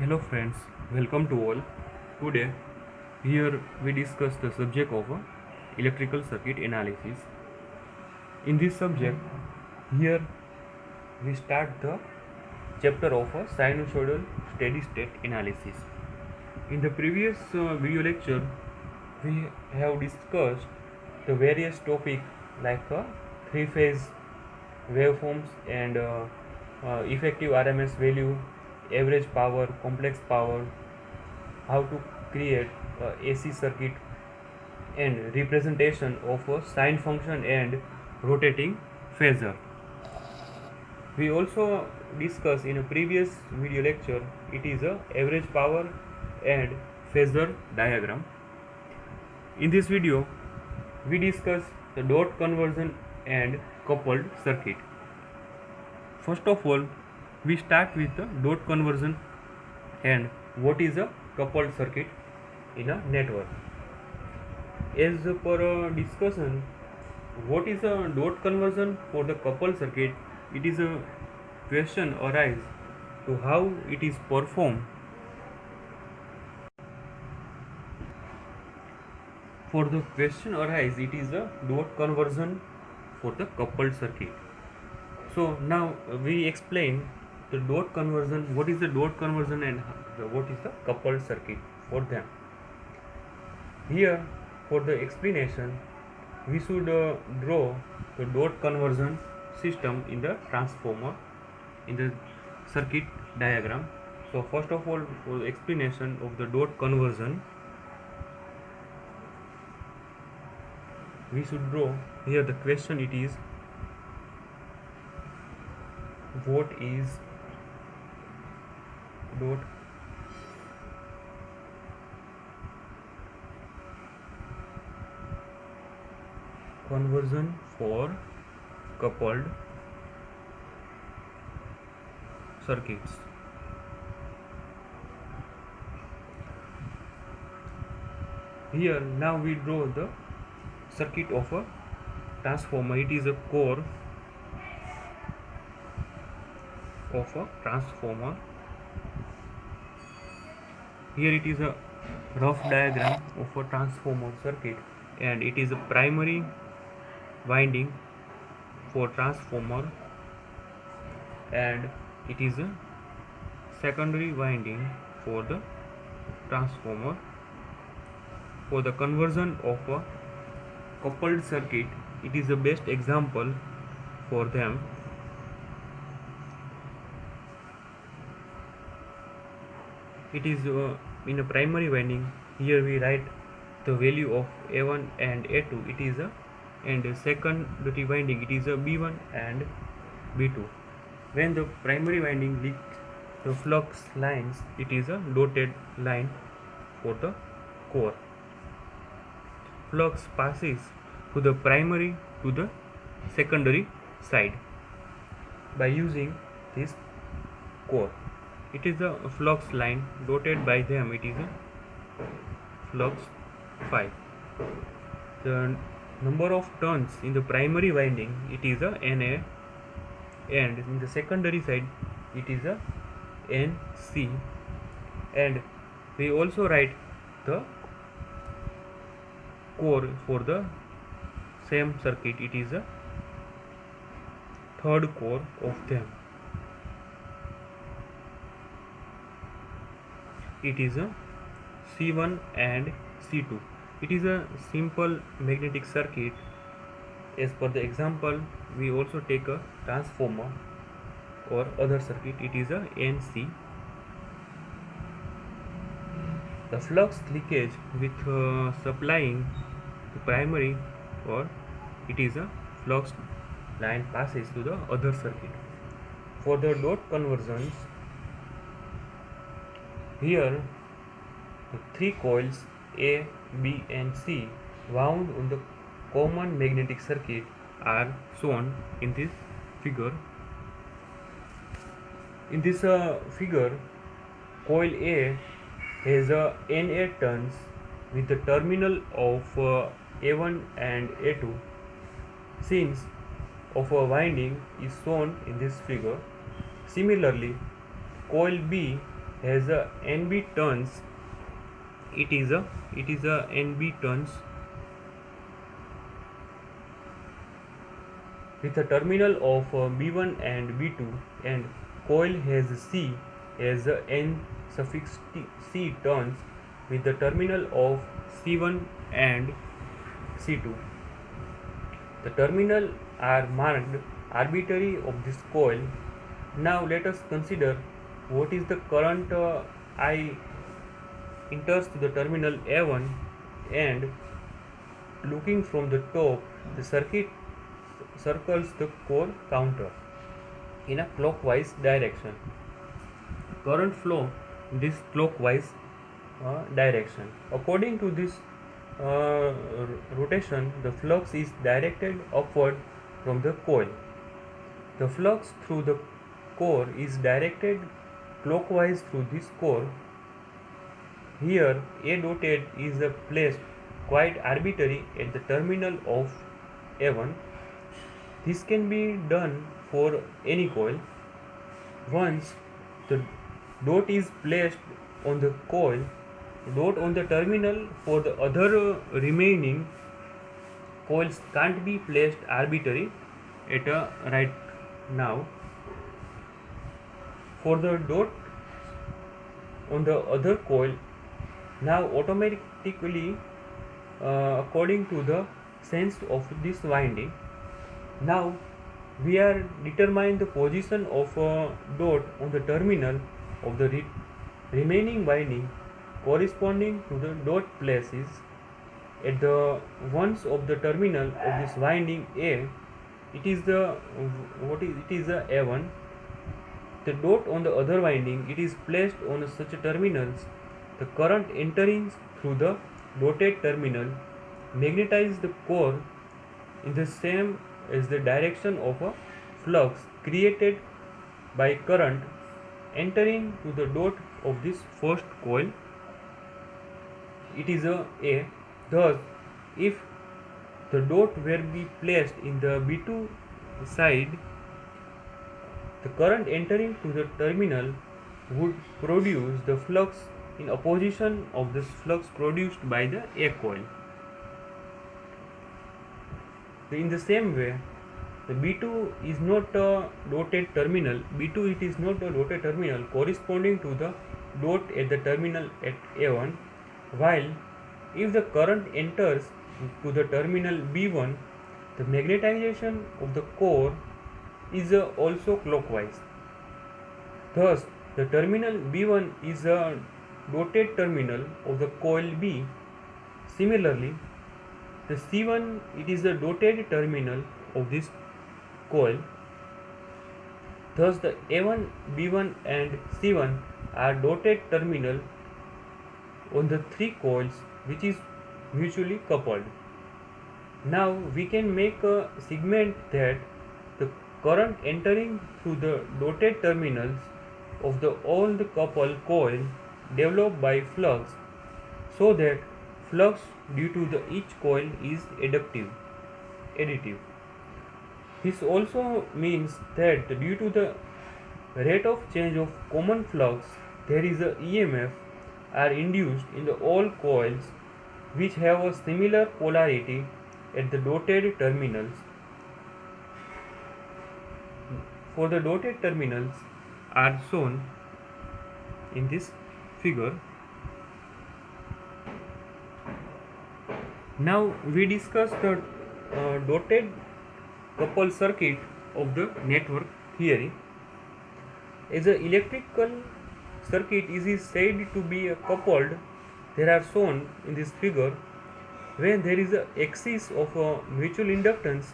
Hello friends, welcome to all. Today, here we discuss the subject of electrical circuit analysis. In this subject, here we start the chapter of sinusoidal steady state analysis. In the previous video lecture, we have discussed the various topics like three-phase waveforms and effective RMS value, average power, complex power, how to create a AC circuit and representation of a sine function and rotating phasor. We also discussed in a previous video lecture it is a average power and phasor diagram. In this video we discuss the dot conversion and coupled circuit. First of all, we start with the dot conversion and what is a coupled circuit in a network. As per discussion, what is a dot conversion for the coupled circuit? It is a question arise to how it is performed. For the question arise, it is a dot conversion for the coupled circuit. So now we explain the dot conversion. What is the dot conversion and what is the coupled circuit for them? Here, for the explanation, we should draw the dot conversion system in the transformer in the circuit diagram. So first of all, for the explanation of the dot conversion, we should draw here the question. It is what is dot conversion for coupled circuits. Here now we draw the circuit of a transformer. It is a core of a transformer. Here it is a rough diagram of a transformer circuit, and it is a primary winding for transformer and it is a secondary winding for the transformer. For the conversion of a coupled circuit, it is the best example for them. It is in a primary winding. Here we write the value of A1 and A2. It is a and secondary winding. It is a B1 and B2. When the primary winding leaks the flux lines, it is a dotted line for the core. Flux passes to the primary to the secondary side by using this core. It is a flux line dotted by them. It is a flux phi. The number of turns in the primary winding, it is a Na, and in the secondary side it is a Nc, and we also write the core for the same circuit. It is a third core of them. It is a C1 and C2. It is a simple magnetic circuit. As per the example, we also take a transformer or other circuit. It is a NC. The flux leakage with supplying the primary, or it is a flux line passes to the other circuit. For the dot conversions, here the three coils A, B and C wound on the common magnetic circuit are shown in this figure. In this figure, coil A has a Na turns with the terminal of A1 and A2. Since of a winding is shown in this figure. Similarly, coil B has a Nb turns. It is a Nb turns with a terminal of B1 and B2, and coil has C as N suffix C turns with the terminal of C1 and C2. The terminal are marked arbitrary of this coil. Now let us consider what is the current I enters to the terminal A1, and looking from the top, the circuit circles the core counter in a clockwise direction. Current flow in this clockwise direction. According to this rotation, the flux is directed upward from the coil. The flux through the core is directed clockwise through this core. Here, A dotted is placed quite arbitrary at the terminal of A1. This can be done for any coil. Once the dot is placed on the coil, dot on the terminal for the other remaining coils can't be placed arbitrary at a right now. For the dot on the other coil, now automatically according to the sense of this winding. Now we are determining the position of a dot on the terminal of the remaining winding corresponding to the dot places at the ones of the terminal of this winding A. It is the A1. The dot on the other winding, it is placed on such terminals. The current entering through the dotted terminal magnetizes the core in the same as the direction of a flux created by current entering to the dot of this first coil. It is A. Thus, if the dot were be placed in the B2 side, the current entering to the terminal would produce the flux in opposition of the flux produced by the A coil. In the same way, the B2 is not a dotted terminal. B2 it is not a dotted terminal corresponding to the dot at the terminal at A1, while if the current enters to the terminal B1, the magnetization of the core is also clockwise. Thus, the terminal B1 is a dotted terminal of the coil B. Similarly, the C1 it is the dotted terminal of this coil. Thus, the A1, B1 and C1 are dotted terminal on the three coils which is mutually coupled. Now we can make a segment that the current entering through the dotted terminals of all the coupled coil developed by flux, so that flux due to each coil is additive. This also means that due to the rate of change of common flux, there is a EMF are induced in all coils which have a similar polarity at the dotted terminals. For the dotted terminals are shown in this figure. Now we discuss the dotted coupled circuit of the network theory. As an electrical circuit is said to be coupled, there are shown in this figure when there is an axis of mutual inductance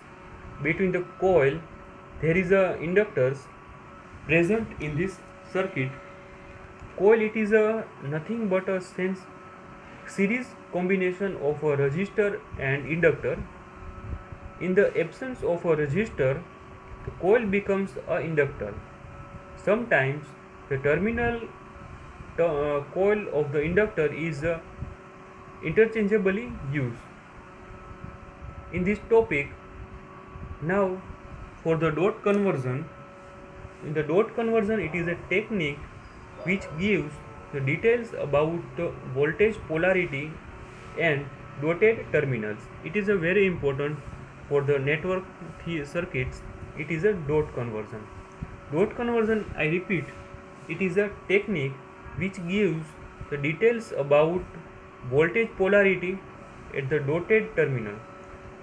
between the coil, there is a inductors present in this circuit. Coil it is nothing but a series combination of a resistor and inductor. In the absence of a resistor, the coil becomes an inductor. Sometimes the terminal coil of the inductor is interchangeably used. In this topic, now for the dot conversion, in the dot conversion it is a technique which gives the details about the voltage polarity and dotted terminals. It is a very important for the network circuits. It is a dot conversion. Dot conversion, I repeat, it is a technique which gives the details about voltage polarity at the dotted terminal.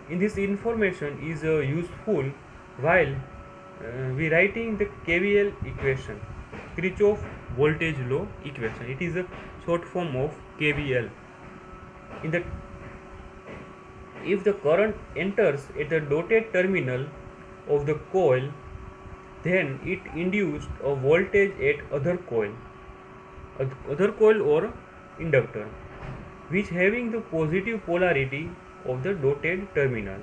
In this information is useful while we writing the KVL equation, Kirchhoff voltage law equation. It is a short form of KVL. In the if the current enters at the dotted terminal of the coil, then it induced a voltage at other coil or inductor, which having the positive polarity of the dotted terminal.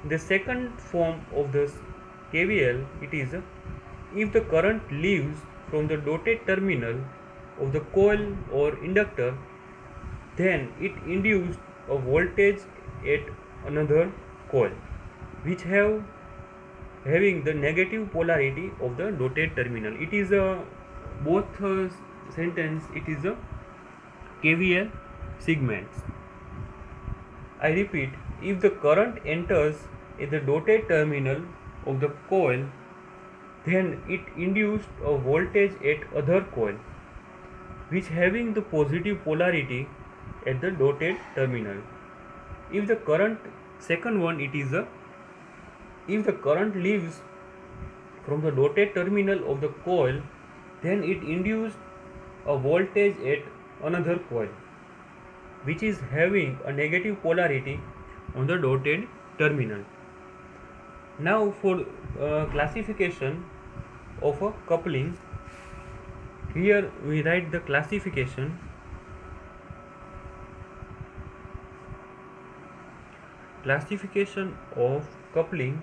The second form of the KVL, it is if the current leaves from the dotted terminal of the coil or inductor, then it induced a voltage at another coil, which having the negative polarity of the dotted terminal. It is a both sentence. It is a KVL segments. I repeat, if the current enters at the dotted terminal of the coil, then it induced a voltage at other coil, which having the positive polarity at the dotted terminal. If the current, second one, it is a if the current leaves from the dotted terminal of the coil, then it induced a voltage at another coil, which is having a negative polarity on the dotted terminal. Now for classification of a coupling, here we write the classification. Classification of coupling.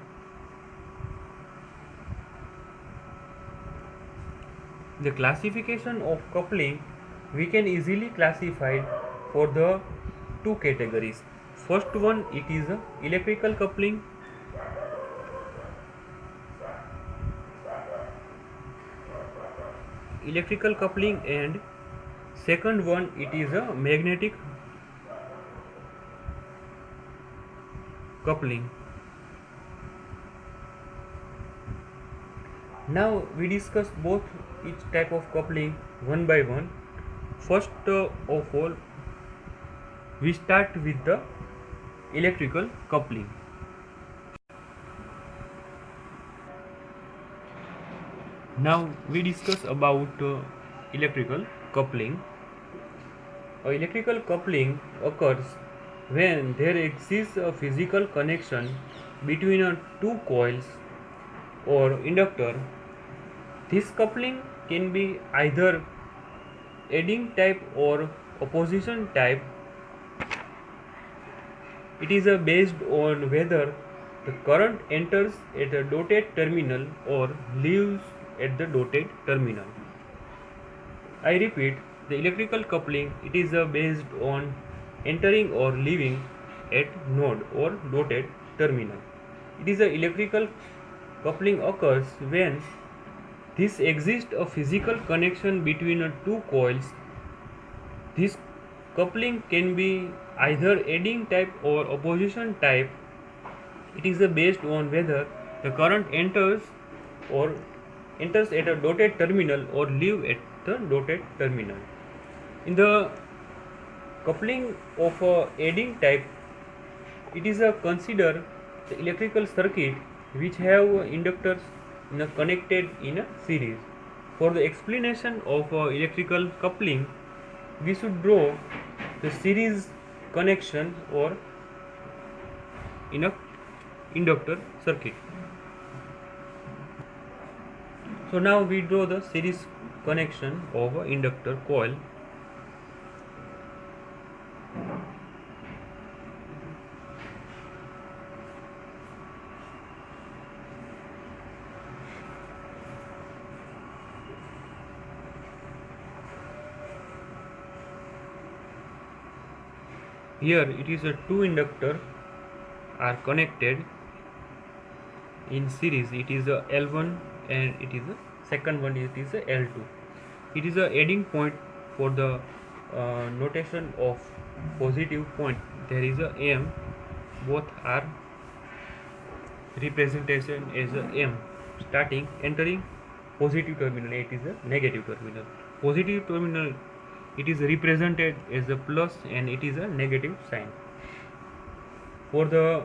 The classification of coupling we can easily classify for the two categories. First one, it is a electrical coupling. Electrical coupling, and second one, it is a magnetic coupling. Now we discuss both each type of coupling one by one. First of all, we start with the electrical coupling. Now we discuss about electrical coupling. Electrical coupling occurs when there exists a physical connection between two coils or inductor. This coupling can be either adding type or opposition type. It is based on whether the current enters at a dotted terminal or leaves at the dotted terminal. I repeat, the electrical coupling, it is based on entering or leaving at node or dotted terminal. It is a electrical coupling occurs when this exists a physical connection between two coils. This coupling can be either adding type or opposition type. It is based on whether the current enters at a dotted terminal or leave at the dotted terminal. In the coupling of adding type, it is consider the electrical circuit which have inductors connected in a series. For the explanation of electrical coupling, we should draw the series connection or in a inductor circuit. So now we draw the series connection of a inductor coil. Here it is a two inductor are connected in series. It is a L1 and it is a second one, it is a L2. It is a adding point for the notation of positive point. There is a m, both are representation as a m. Starting entering positive terminal, it is a negative terminal. Positive terminal, it is represented as a plus and it is a negative sign. For the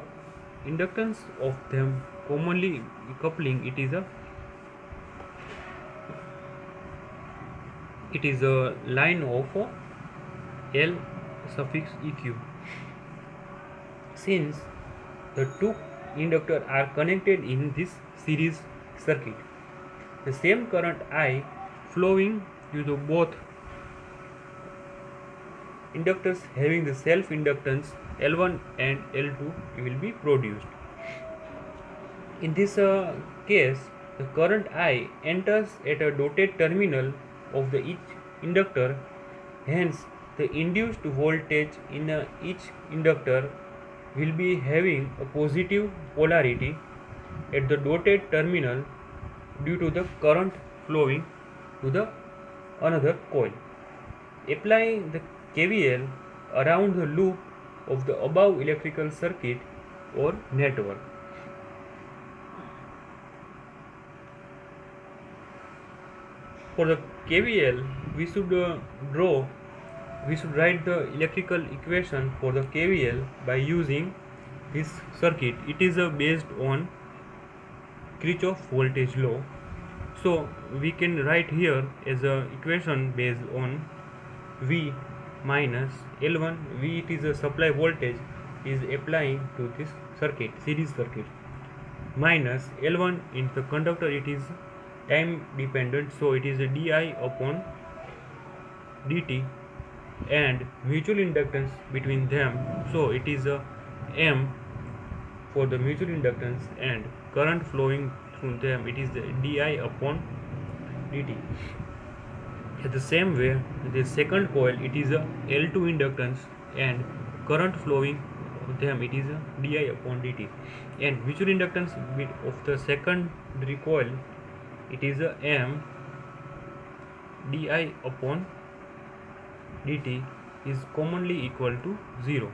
inductance of them commonly coupling, it is a line of L suffix eq. Since the two inductors are connected in this series circuit, the same current I flowing to the both inductors having the self inductance L1 and L2 will be produced. In this case, the current I enters at a dotted terminal of the each inductor. Hence, the induced voltage in each inductor will be having a positive polarity at the dotted terminal due to the current flowing to the another coil. Applying the KVL around the loop of the above electrical circuit or network. For the KVL, we should write the electrical equation for the KVL by using this circuit. It is based on Kirchhoff voltage law. So we can write here as a equation based on V minus L1. V, it is a supply voltage is applying to this circuit, series circuit, minus L1 in the conductor, it is time dependent, so it is a di upon dt, and mutual inductance between them, so it is a m for the mutual inductance, and current flowing through them, it is the di upon dt. In the same way, the second coil, it is a L2 inductance, and current flowing them, it is a di upon dt, and mutual inductance of the secondary coil, it is a m di upon dt is commonly equal to 0.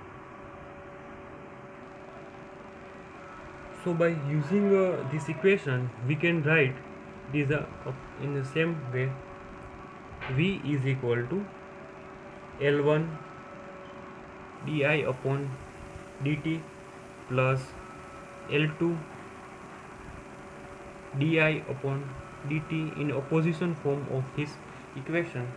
So by using this equation, we can write this in the same way. V is equal to L1 di upon dt plus L2 di upon dt. In opposition form of this equation,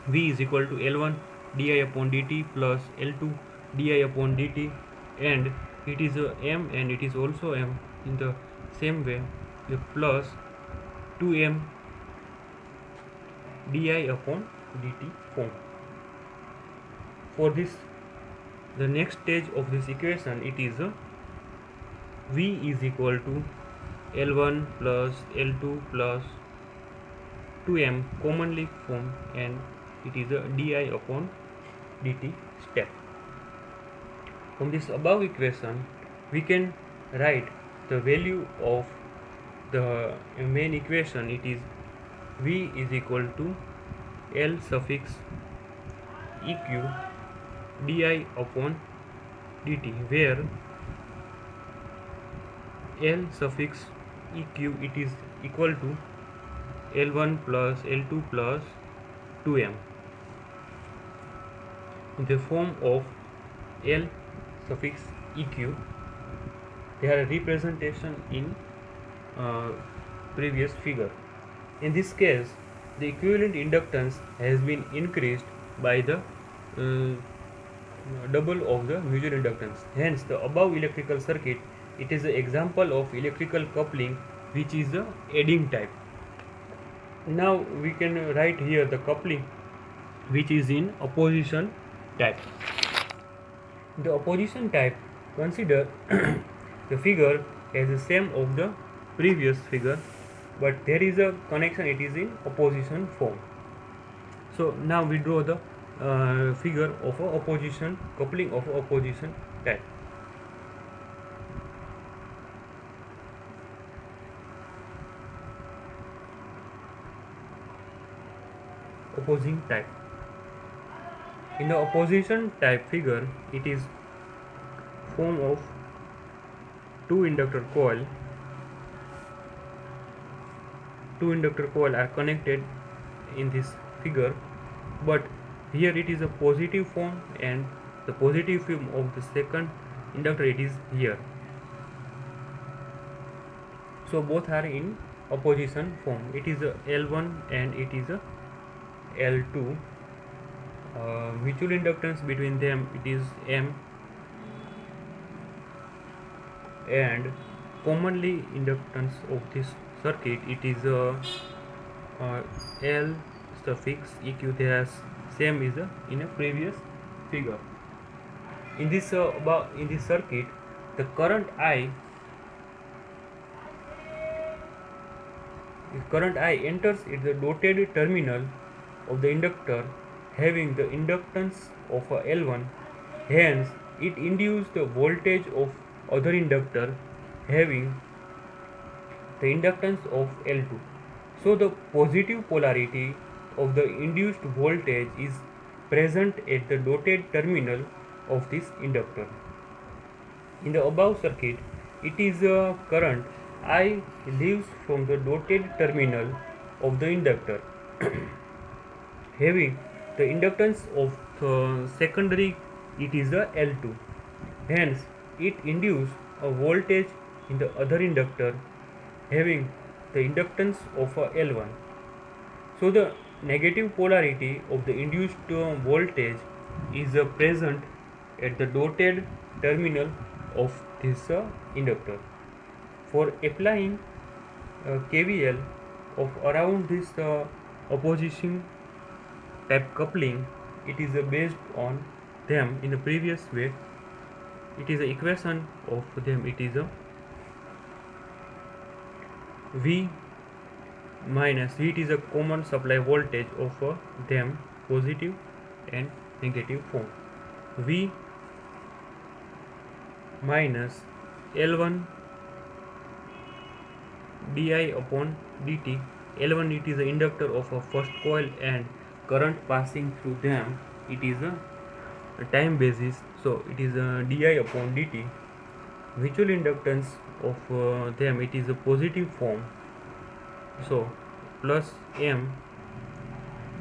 V is equal to L1 di upon dt plus L2 di upon dt, and it is a m and it is also m. In the same way, the plus 2m di upon dt form. For this, the next stage of this equation, it is a V is equal to L1 plus L2 plus 2m commonly form, and it is a di upon dt step. From this above equation, we can write the value of the main equation. It is V is equal to L suffix eq di upon dt, where L suffix eq, it is equal to L1 plus L2 plus 2m. In the form of L suffix eq, they are a representation in previous figure. In this case, the equivalent inductance has been increased by the double of the mutual inductance. Hence, the above electrical circuit, it is an example of electrical coupling which is the adding type. Now we can write here the coupling which is in opposition type. The opposition type, consider the figure as the same of the previous figure, but there is a connection, it is in opposition form. So now we draw the figure of a opposition coupling of a opposition type. opposing type. In the opposition type figure, it is form of two inductor coil. Two inductor coil are connected in this figure, but here it is a positive form, and the positive form of the second inductor it is here. So both are in opposition form. It is a L1 and it is a L2. Mutual inductance between them it is M, and commonly inductance of this circuit it is L suffix EQ. They are same is in a previous figure. In this in this circuit, the current I enters at the dotted terminal of the inductor having the inductance of L1. Hence, it induces the voltage of other inductor having the inductance of L2. So the positive polarity of the induced voltage is present at the dotted terminal of this inductor. In the above circuit, it is a current I leaves from the dotted terminal of the inductor having the inductance of the secondary it is a L2. Hence, it induces a voltage in the other inductor having the inductance of a L1. So the negative polarity of the induced voltage is present at the dotted terminal of this inductor. For applying KVL of around this opposition type coupling, it is based on them in the previous way. It is the equation of them. It is a V minus V. It is a common supply voltage of them, positive and negative form. V minus L1 di upon dt. L1 it is the inductor of a first coil and current passing through them. It is a time basis, so it is a di upon dt. Mutual inductance of them it is a positive form, so plus M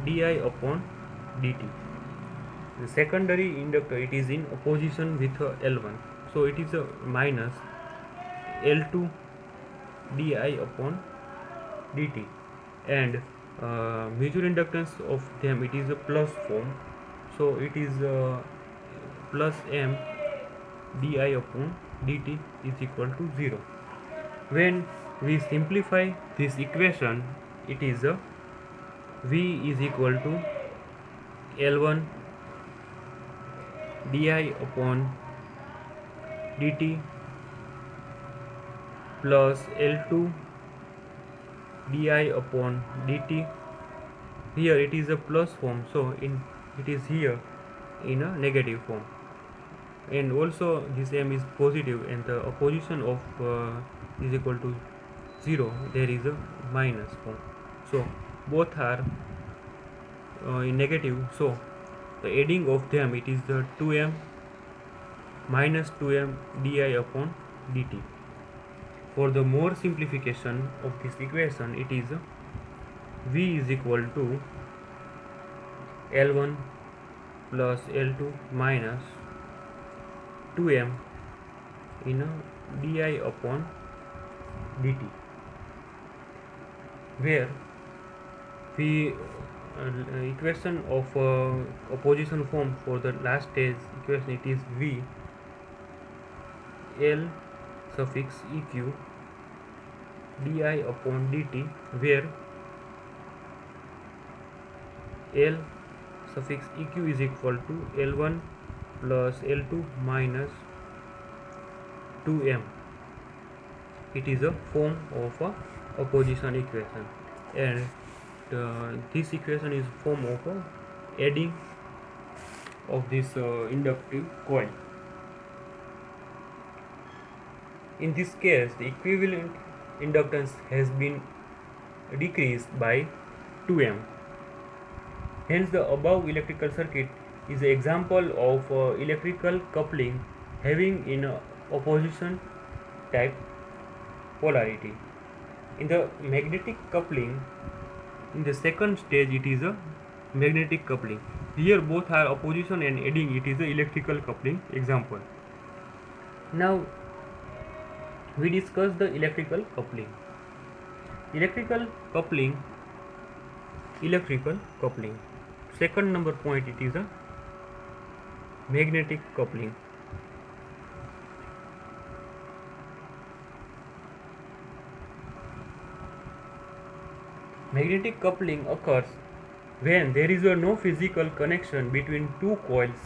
di upon dt. The secondary inductor it is in opposition with L1, so it is a minus L2 di upon dt, and mutual inductance of them it is a plus form, so it is plus M di upon dt is equal to 0. When we simplify this equation, it is V is equal to L1 di upon dt plus L2 di upon dt. Here it is a plus form, so it is here in a negative form, and also this M is positive and the opposition of is equal to 0. There is a minus form, so both are in negative, so the adding of them it is the 2M minus 2M di upon dt. For the more simplification of this equation, it is V is equal to L1 plus L2 minus 2M in di upon dt, where we equation of opposition form for the last stage equation it is V L suffix EQ di upon dt, where L suffix EQ is equal to L1 plus L2 minus 2M. It is a form of a opposition equation, and this equation is form of adding of this inductive coil. In this case, the equivalent inductance has been decreased by 2M. Hence, the above electrical circuit is an example of electrical coupling having in opposition type polarity. In the magnetic coupling, in the second stage, it is a magnetic coupling. Here both are opposition and adding, it is a electrical coupling example. Now we discuss the electrical coupling. Electrical coupling, electrical coupling. Second number point, it is a magnetic coupling. Magnetic coupling occurs when there is no physical connection between two coils.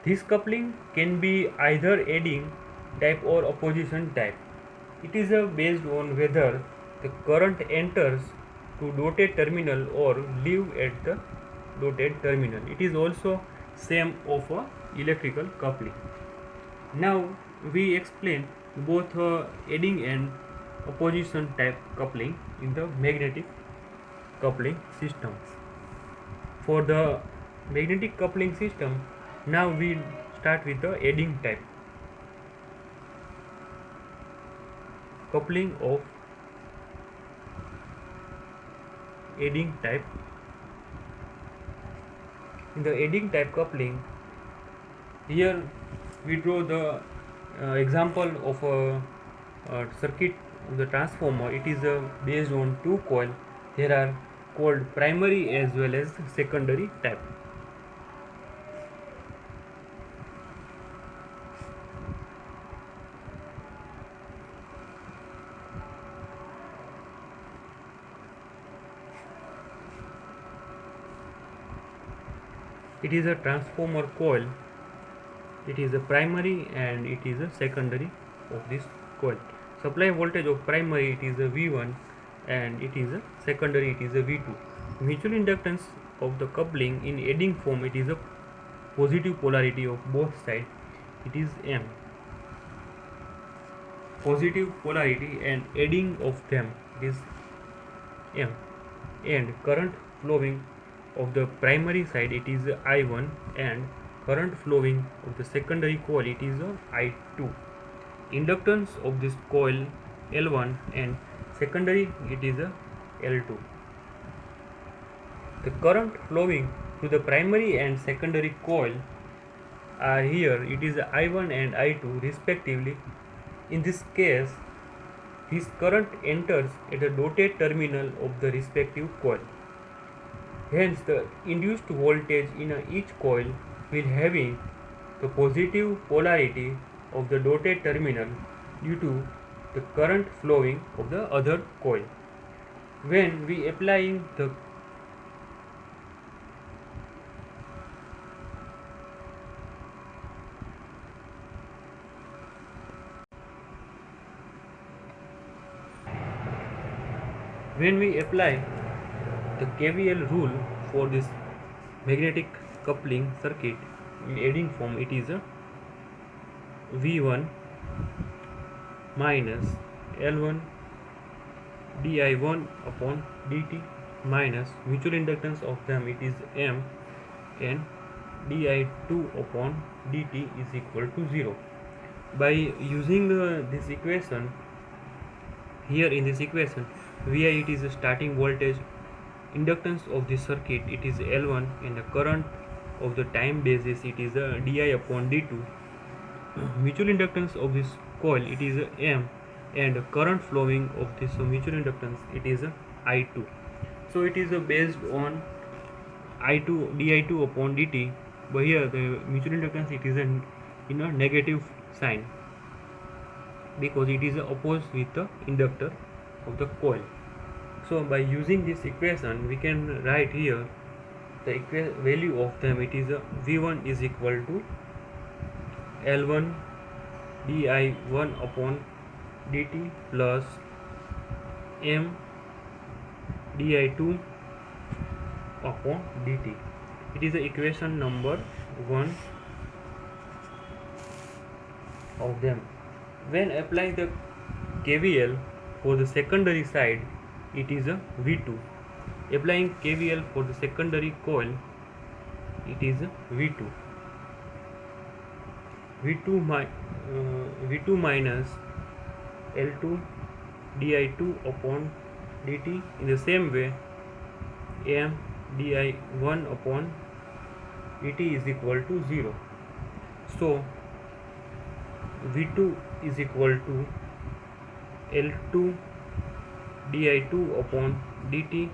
This coupling can be either adding type or opposition type. It is based on whether the current enters to dotted terminal or leave at the dotted terminal. It is also same of a electrical coupling. Now we explain both adding and opposition type coupling in the magnetic coupling system. For the magnetic coupling system, now we start with the adding type coupling of adding type. In the adding type coupling, here we draw the example of a circuit of the transformer. It is based on two coil. There are called primary as well as secondary type. It is a transformer coil. It is a primary and it is a secondary of this coil. Supply voltage of primary, it is a V1, and it is a secondary, it is a V2. Mutual inductance of the coupling in adding form, it is a positive polarity of both sides, it is M. Positive polarity and adding of them is M, and current flowing of the primary side, it is I1, and current flowing of the secondary coil, it is I2. Inductance of this coil L1 and secondary, it is L2. The current flowing to the primary and secondary coil are here, it is I1 and I2 respectively. In this case, this current enters at a dotted terminal of the respective coil. Hence, the induced voltage in each coil will having the positive polarity of the dotted terminal due to the current flowing of the other coil. When we applying the the KVL rule for this magnetic coupling circuit in adding form, it is a V1 minus L1 di1 upon dt minus mutual inductance of them, it is M, and di2 upon dt is equal to 0. By using this equation, here in this equation, Vi, it is the starting voltage, inductance of this circuit, it is L1, and the current of the time basis, it is di upon d2. Mutual inductance of this coil, it is M, and the current flowing of this mutual inductance, it is I2. So it is based on I2 di2 upon dt, but here the mutual inductance, it is in a negative sign because it is opposed with the inductor of the coil. So by using this equation, we can write here the value of them. It is V1 is equal to L1 di1 upon dt plus M di2 upon dt. It is the equation number 1 of them. When applying the KVL for the secondary side, it is a V2. Applying KVL for the secondary coil, it is V2. V2 minus L2 di2 upon dt. In the same way, M di1 upon dt is equal to 0. So V2 is equal to L2 di2 upon dt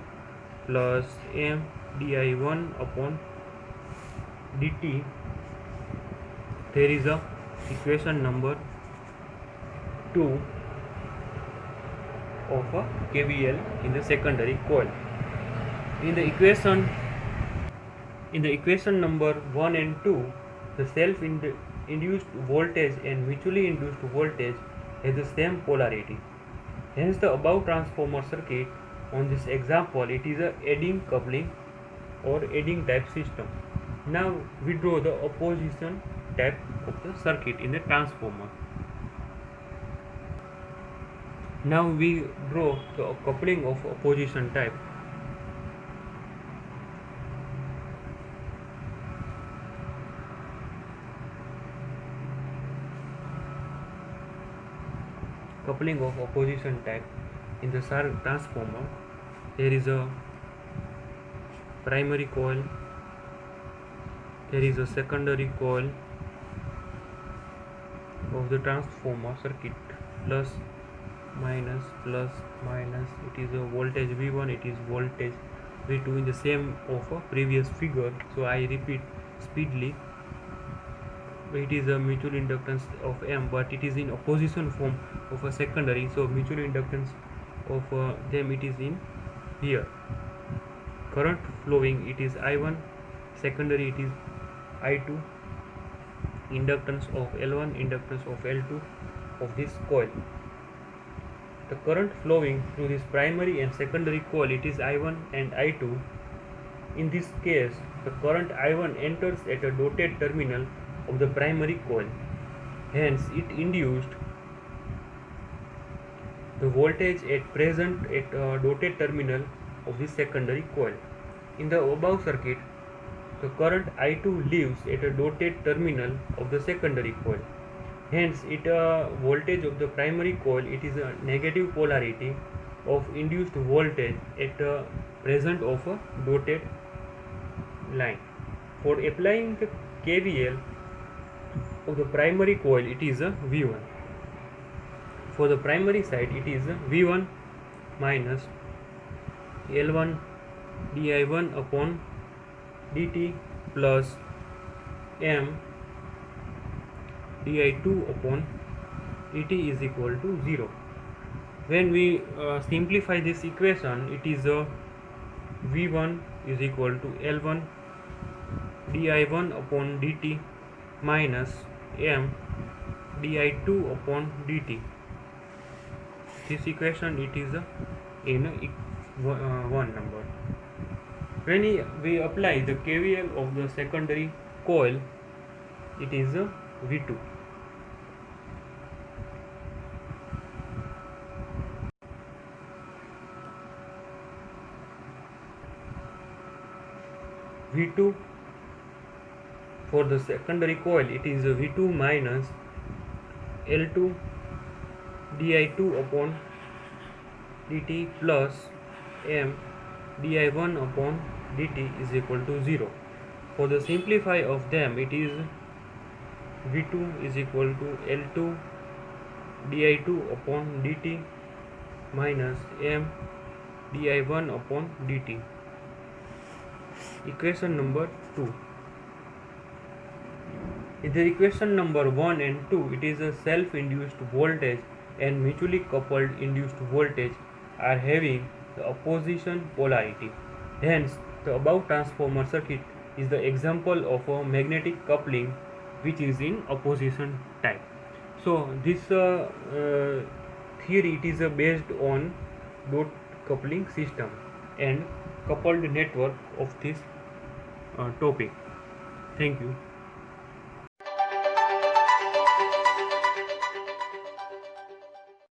plus M di1 upon dt. There is a equation number 2 of a KVL in the secondary coil. In the equation number 1 and 2, the self-induced voltage and mutually induced voltage have the same polarity. Hence, the above transformer circuit on this example, it is a adding coupling or adding type system. Now we draw the opposition type of the circuit in the transformer. Now we draw the coupling of opposition type. Coupling of opposition type in the transformer. There is a primary coil, there is a secondary coil of the transformer circuit, plus minus, it is a voltage V1, it is voltage V2 in the same of a previous figure. So I repeat speedily. It is a mutual inductance of M, but it is in opposition form of a secondary, so mutual inductance of them, it is in here. Current flowing, it is I1, secondary, it is I2, inductance of L1, inductance of L2 of this coil. The current flowing through this primary and secondary coil, it is I1 and I2. In this case, the current I1 enters at a dotted terminal of the primary coil. Hence, it induced the voltage at present at a dotted terminal of the secondary coil. In the above circuit, the current I2 leaves at a dotted terminal of the secondary coil. Hence, voltage of the primary coil, it is a negative polarity of induced voltage at the present of a dotted line. For applying the KVL of the primary coil, it is a V1. For the primary side, it is a V1 minus L1 di1 upon dt plus M di2 upon dt is equal to 0. When we simplify this equation, it is a V1 is equal to L1 di1 upon dt minus M di2 upon dt. This equation, it is in one number. When we apply the KVL of the secondary coil, it is a V2. V2 for the secondary coil, it is a V2 minus L2 di2 upon dt plus M di1 upon dt is equal to 0. For the simplify of them, it is V2 is equal to L2 di2 upon dt minus M di1 upon dt. Equation number 2. In the equation number 1 and 2, it is a self-induced voltage and mutually coupled induced voltage are having the opposition polarity. Hence, the above transformer circuit is the example of a magnetic coupling which is in opposition type. So, this theory, it is based on dot coupling system and coupled network of this topic. Thank you.